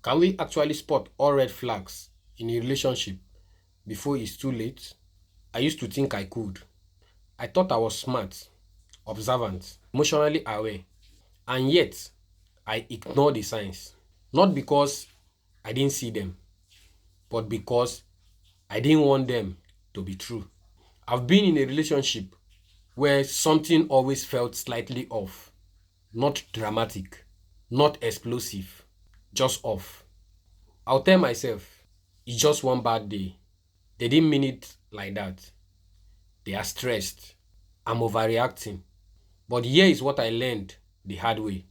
Can we actually spot all red flags in a relationship before it's too late? I used to think I could. I thought I was smart, observant, emotionally aware, and yet I ignored the signs. Not because I didn't see them, but because I didn't want them to be true. I've been in a relationship where something always felt slightly off, not dramatic, not explosive, just off. I'll tell myself, it's just one bad day. They didn't mean it like that. They are stressed. I'm overreacting. But here is what I learned the hard way.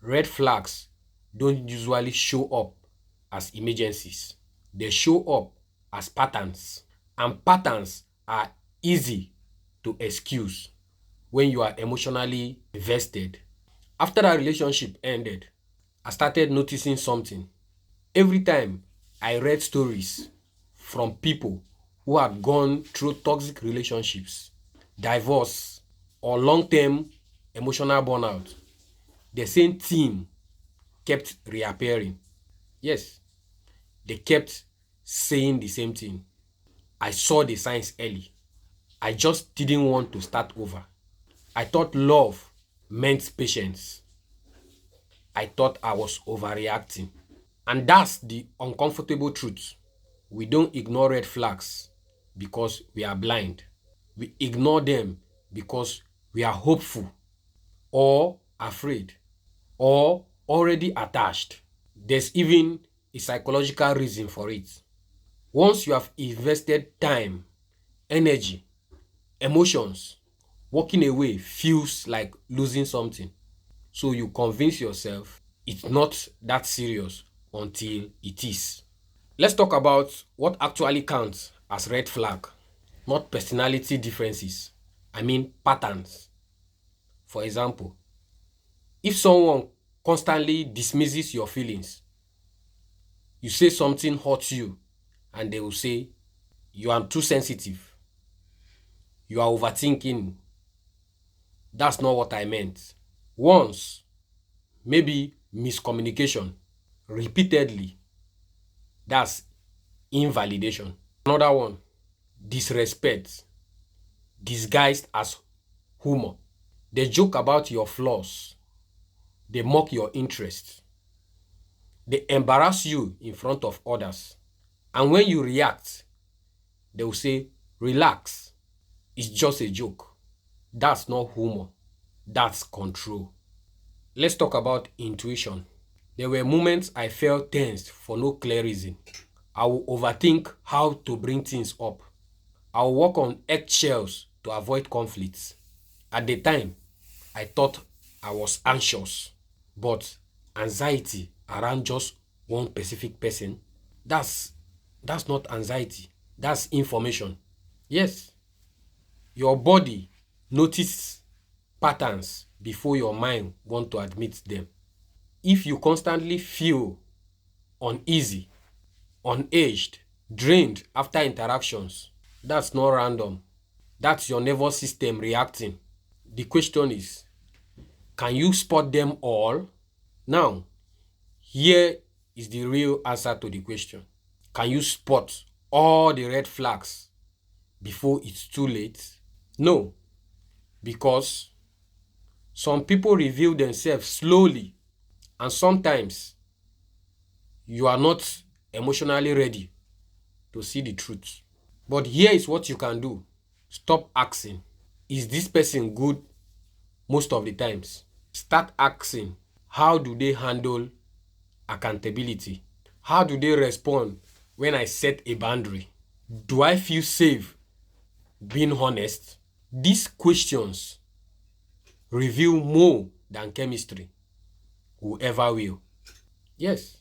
Red flags don't usually show up as emergencies. They show up as patterns. And patterns are easy to excuse when you are emotionally invested. After that relationship ended, I started noticing something. Every time I read stories from people who had gone through toxic relationships, divorce, or long term emotional burnout, the same theme kept reappearing. Yes, they kept saying the same thing. I saw the signs early. I just didn't want to start over. I thought love meant patience. I thought I was overreacting. And that's the uncomfortable truth. We don't ignore red flags because we are blind. We ignore them because we are hopeful or afraid or already attached. There's even a psychological reason for it. Once you have invested time, energy, emotions, walking away feels like losing something. So you convince yourself it's not that serious until it is. Let's talk about what actually counts as red flag, not personality differences. I mean patterns. For example, if someone constantly dismisses your feelings, you say something hurts you, and they will say, you are too sensitive, you are overthinking. That's not what I meant. Once, maybe miscommunication, repeatedly, that's invalidation. Another one, disrespect, disguised as humor. They joke about your flaws, they mock your interests, they embarrass you in front of others. And when you react, they will say, relax, it's just a joke. That's not humor, that's control. Let's talk about intuition. There were moments I felt tensed for no clear reason. I will overthink how to bring things up. I will walk on eggshells to avoid conflicts. At the time, I thought I was anxious, but anxiety around just one specific person, that's that's not anxiety. That's information. Yes, your body notices patterns before your mind want to admit them. If you constantly feel uneasy, unaged, drained after interactions, that's not random. That's your nervous system reacting. The question is, can you spot them all? Now, here is the real answer to the question. Can you spot all the red flags before it's too late? No, because some people reveal themselves slowly, and sometimes you are not emotionally ready to see the truth. But here is what you can do. Stop asking, is this person good most of the times? Start asking, how do they handle accountability? How do they respond when I set a boundary? Do I feel safe being honest? These questions reveal more than chemistry will ever will. Yes,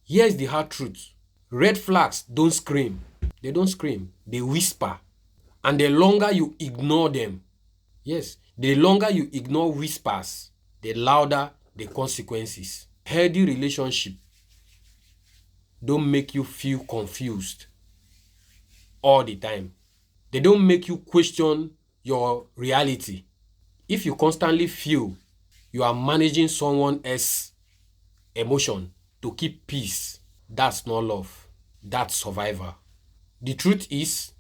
here's the hard truth. Red flags don't scream. They don't scream. They whisper. And the longer you ignore them, yes, the longer you ignore whispers, the louder the consequences. Healthy relationship don't make you feel confused all the time. They don't make you question your reality. If you constantly feel you are managing someone else's emotion, to keep peace. That's not love. That's survival. The truth is,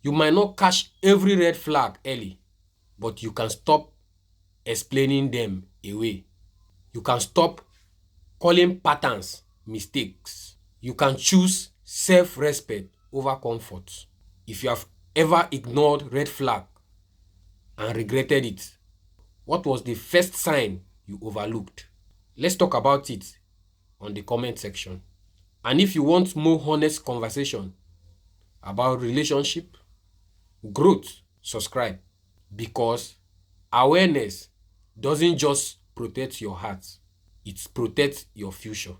you might not catch every red flag early, but you can stop explaining them away. You can stop calling patterns mistakes. You can choose self-respect over comfort. If you have ever ignored red flag and regretted it, what was the first sign you overlooked? Let's talk about it on the comment section. And if you want more honest conversation about relationship, growth, subscribe, because awareness doesn't just protect your heart, it protects your future.